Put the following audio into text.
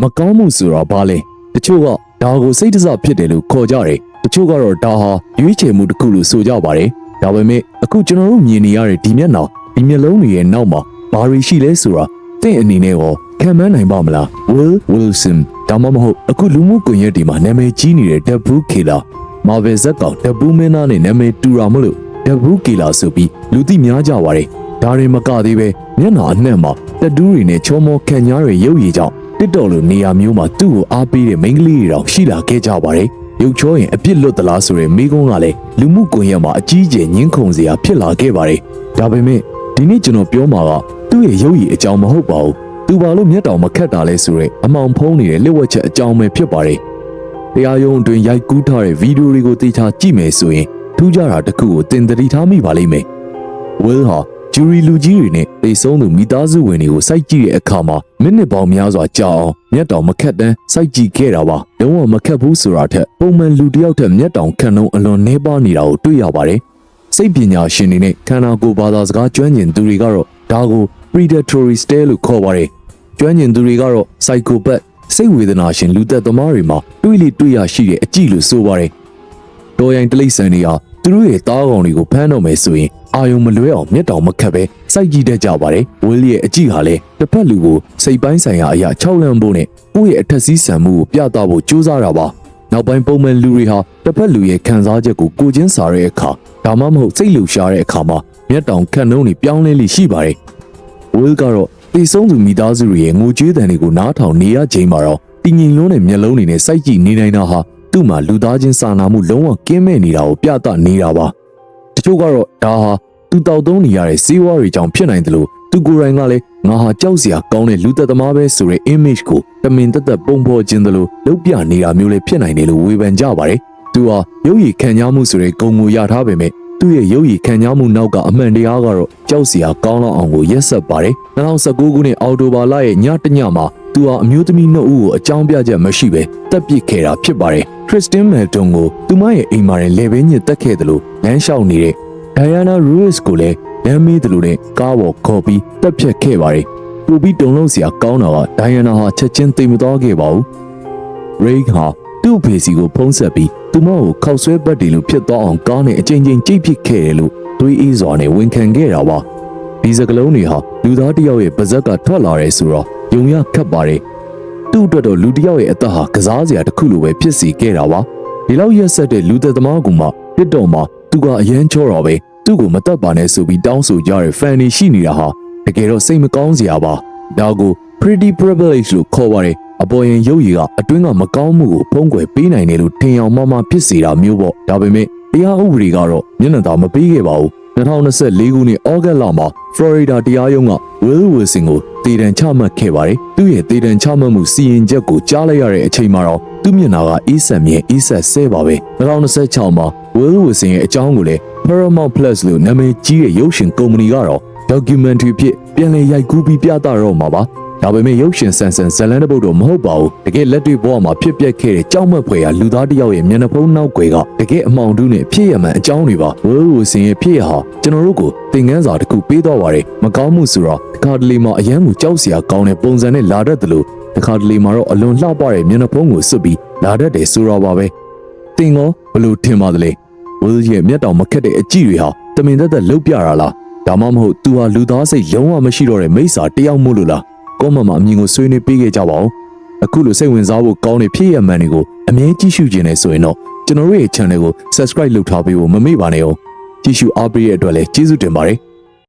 မကောင်းမှုဆိုတာဘာလဲတချို့ကဒါကိုစိတ်တစဖြစ်တယ်လို့ခေါ်ကြတယ်တချို့ကတော့ဒါဟာရွေးချယ်မှုတစ်ခုလို့ဆိုကြပါတယ်ဒါပေမဲ့အခုကျွန်တော်တို့မြင်နေရတဲ့ဒီမျက်နှာဒီမျက်လုံးတွေရဲ့နောက်မှာဘာတွေရှိလဲဆိုတာသင်အနေနဲ့ရောခံမှန်းနိုင်ပါမလား Will Wilson ဒါမှမဟုတ်အခုလူမှုကွန်ရက်တွေမှာနာမည်ကြီးနေတဲ့ Debu Killer Marvel ဇက်ကောင် Debu မင်းသားနဲ့နာမည်တူတာမလို့ Debu Killer ဆိုပြီးလူသိများကြပါတယ်ဒါတွေမကသေးပဲမျက်နှာအနှံ့မှာတက်တူးတွေနဲ့ချောမောခံညားတွေရုပ်ရည်ကြောင့်တစ်တော်လိုနေရာမျိုးမှာသူ့ကိုအားပေးတဲ့မိန်းကလေးတွေတောင်ရှိလာခဲ့ကြပါတယ်ရုပ်ချောရင်အပြစ်လွတ်သလားဆိုတဲ့မိကုန်းကလည်းလူမှုကွန်ရက်မှာအကြီးအကျယ်ညှင်းခုန်စရာဖြစ်လာခဲ့ပါတယ်ဒါပေမဲ့ဒီနေ့ကျွန်တော်ပြောမှာကသူ့ရဲ့ရုပ်ရည်အကြောင်းမဟုတ်ပါဘူးသူဘာလို့မျက်တောင်မခတ်တာလဲဆိုတဲ့အမောင်ဖုံးနေတဲ့လက်ဝက်ချက်အကြောင်းပဲဖြစ်ပါတယ်တရားရုံးအတွင်းရိုက်ကူးထားတဲ့ဗီဒီယိုတွေကိုသေချာကြည့်မယ်ဆိုရင်ထူးခြားတာတစ်ခုကိုသင်သတိထားမိပါလိမ့်မယ် Will ဟာဂျူရီလူကြီးတွေနဲ့တိတ်ဆုံးသူမိသားစုဝင်တွေကိုစိုက်ကြည့်တဲ့အခါမှာမိနစ်ပေါင်းများစွာကြာအောင်မျက်တောင်မခတ်တန်းစိုက်ကြည့်ခဲ့တာပါလုံးဝမခတ်ဘူးဆိုတာထက်ပုံမှန်လူတစ်ယောက်ထက်မျက်တောင်ခတ်နှုန်းအလွန်နှဲပါနေတာကိုတွေ့ရပါတယ်စိတ်ပညာရှင်တွေနဲ့ခန္ဓာကိုယ်ဘာသာစကားကျွမ်းကျင်သူတွေကတော့ဒါကို predatory stare လို့ခေါ်ပါတယ်ကျွမ်းကျင်သူတွေကတော့ psychopath စိတ်ဝေဒနာရှင်လူသက်သမားတွေမှာတွေးလေတွေ့ရရှိတဲ့အကြည့်လို့ဆိုပါတယ်တော်ရိုင်တလိษံတွေဟာသူတို့ရဲ့သားကောင်တွေကိုဖမ်းတော့မယ်ဆိုရင်အာယုံမလွဲအောင်မျက်တောင်မခတ်ပဲစိုက်ကြည့်တတ်ကြပါတယ်ဝီလ်ရဲ့အကြည့်ဟာလည်းတစ်ဖက်လူကိုစိတ်ပိုင်းဆိုင်ရာအရာ6လမ်းဖို့နဲ့ကိုယ့်ရဲ့အထက်စီးဆံမှုကိုပြသဖို့ကြိုးစားတာပါနောက်ပိုင်းပုံမှန်လူတွေဟာတစ်ဖက်လူရဲ့ခံစားချက်ကိုကိုချင်းစာတဲ့အခါဒါမှမဟုတ်စိတ်လှုပ်ရှားတဲ့အခါမှာမျက်တောင်ခတ်နှုံးတွေပြောင်းလဲလိရှိပါတယ်ဝီလ်ကတော့တိတ်ဆုံးသူမိသားစုတွေရဲ့ငိုကြွေးတန်တွေကိုနားထောင်နေရချိန်မှာတော့တင်းငင်လုံးနဲ့မျက်လုံးတွေနဲ့စိုက်ကြည့်နေနိုင်တာဟာသူ့မှာလူသားချင်းစာနာမှုလုံးဝကင်းမဲ့နေတာကိုပြသနေတာပါတချို့ကတော့ဒါဟာသူတောက်သုံးနေရတဲ့စေဝါတွေကြောင့်ဖြစ်နိုင်တယ်လို့သူကိုယ်တိုင်ကလည်းငါဟာကြောက်စရာကောင်းတဲ့လူသက်သမားပဲဆိုတဲ့ image ကိုတမင်သက်သက်ပုံဖော်ခြင်းတယ်လို့လုပ်ပြနေတာမျိုးလည်းဖြစ်နိုင်တယ်လို့ဝေဖန်ကြပါတယ်သူဟာရုပ်ရည်ခံရမှုဆိုတဲ့ဂုဏ်ကိုရထားပေမဲ့သူ့ရဲ့ရုပ်ရည်ခံရမှုနောက်ကအမှန်တရားကတော့ကြောက်စရာကောင်းလောက်အောင်ကိုရက်ဆက်ပါတယ်2019ခုနှစ်အောက်တိုဘာလရဲ့ညတညမှာသူဟာအမျိုးသမီး2ဦးကိုအကြောင်းပြချက်မရှိပဲတပ်ပစ်ခဲ့တာဖြစ်ပါတယ်ခရစ်စတင်မယ်တွန်ကိုသူမရဲ့အိမ်မှာလေဘင်းညစ်တက်ခဲ့တယ်လို့လမ်းလျှောက်နေတဲ့ဒိုင်ယာနာရူစ်ကိုလည်းလမ်းမေးတယ်လို့နဲ့ကားပေါ်ခေါ်ပြီးတပ်ဖြတ်ခဲ့ပါတယ်ပူပြီးတုံလုံးစရာကောင်းတာကဒိုင်ယာနာဟာချက်ချင်းသိမသွားခဲ့ပါဘူးရိတ်ဟာသူ့ဖေစီကိုဖုံးဆက်ပြီးသူမကိုခောက်ဆွဲပတ်တယ်လို့ဖြစ်သွားအောင်ကားနဲ့အချိန်ချင်းကြိတ်ပစ်ခဲ့တယ်လို့တွေးအေးစွာနဲ့ဝန်ခံခဲ့တာပါဒီစကလုံးတွေဟာလူသားတစ်ယောက်ရဲ့ပါဇက်ကထွက်လာတယ်ဆိုတော့ယုံရခတ်ပါတယ်သူ့အတွက်တော့လူတစ်ယောက်ရဲ့အသက်ဟာကစားစရာတစ်ခုလိုပဲဖြစ်စီခဲ့တာပါဒီလောက်ရက်ဆက်တဲ့လူသက်သမားကမှတစ်တော်မှာသူကအရန်ချောတော့ပဲသူ့ကိုမတတ်ပါနဲ့ဆိုပြီးတောင်းဆိုကြတဲ့ fan တွေရှိနေတာဟာတကယ်တော့စိတ်မကောင်းစရာပါဒါကို pretty privilege လို့ခေါ်ပါတယ်အပေါ်ရင်ရုပ်ရည်ကအတွင်းကမကောင်းမှုကိုဖုံးကွယ်ပေးနိုင်တယ်လို့ထင်အောင်မှားဖြစ်စေတာမျိုးပေါ့ဒါပေမဲ့တရားဥပဒေကတော့မျက်နှာသာမပေးခဲ့ပါဘူး2024ခုနှစ်ဩဂတ်လမှာ Florida တရားရုံးက Will Wilson ကိုတေတံချမှတ်ခဲ့ပါတယ်သူ့ရဲ့တေတံချမှတ်မှုစီရင်ချက်ကိုကြားလိုက်ရတဲ့အချိန်မှာတော့သူ့မျက်နှာကအေးဆက်မြဲအေးဆက်ဆဲပါပဲ2026မှာ Will Wilson ရဲ့အကြောင်းကိုလည်း Paramount Plus လို့နာမည်ကြီးတဲ့ရုပ်ရှင်ကုမ္ပဏီကတော့ documentary ဖြစ်ပြန်လည်ရိုက်ကူးပြီးပြသတော့မှာပါဒါပေမဲ့ရုပ်ရှင်ဆန်ဇလန်တပုတ်တော့မဟုတ်ပါဘူးတကယ်လက်တွေ့ဘဝမှာဖြစ်ပျက်ခဲ့တဲ့ကြောက်မက်ဖွယ်ရာလူသားတစ်ယောက်ရဲ့မျက်နှာဖုံးနောက်ွယ်ကတကယ်အမှောင်တူးနဲ့ဖြစ်ရမှန်အကြောင်းတွေပါဝဲဝစင်ရဲ့ဖြစ်ရဟာကျွန်တော်တို့ကိုသင်ခန်းစာတစ်ခုပေးတော့ပါတယ်မကောင်းမှုဆိုတော့တခါတလေမှာအယမ်းကိုကြောက်စရာကောင်းတဲ့ပုံစံနဲ့လာတတ်တယ်လို့တခါတလေမှာတော့အလွန်လှပတဲ့မျက်နှာဖုံးကိုစွတ်ပြီးလာတတ်တယ်ဆိုတော့ပါပဲသင်ရောဘလို့ထင်ပါသလဲဝဲရဲ့မျက်တောင်မခက်တဲ့အကြည့်တွေဟာတမင်သက်သက်လှုပ်ပြတာလားဒါမှမဟုတ်သူဟာလူသားစိတ်လုံးဝမရှိတော့တဲ့မိစ္ဆာတယောက်မို့လို့လားကောမမအမြင်ကိုဆွေးနွေးပေးခဲ့ကြပါဦးအခုလိုစိတ်ဝင်စားဖို့ကောင်းတဲ့ဖြစ်ရမှန်တွေကိုအမြဲကြည့်ရှုခြင်းနဲ့ဆိုရင်တော့ကျွန်တော်တို့ရဲ့ channel ကို subscribe လုပ်ထားပေးဖို့မမေ့ပါနဲ့အောင်ကြည့်ရှုအားပေးတဲ့အတွက်လည်းကျေးဇူးတင်ပါတယ်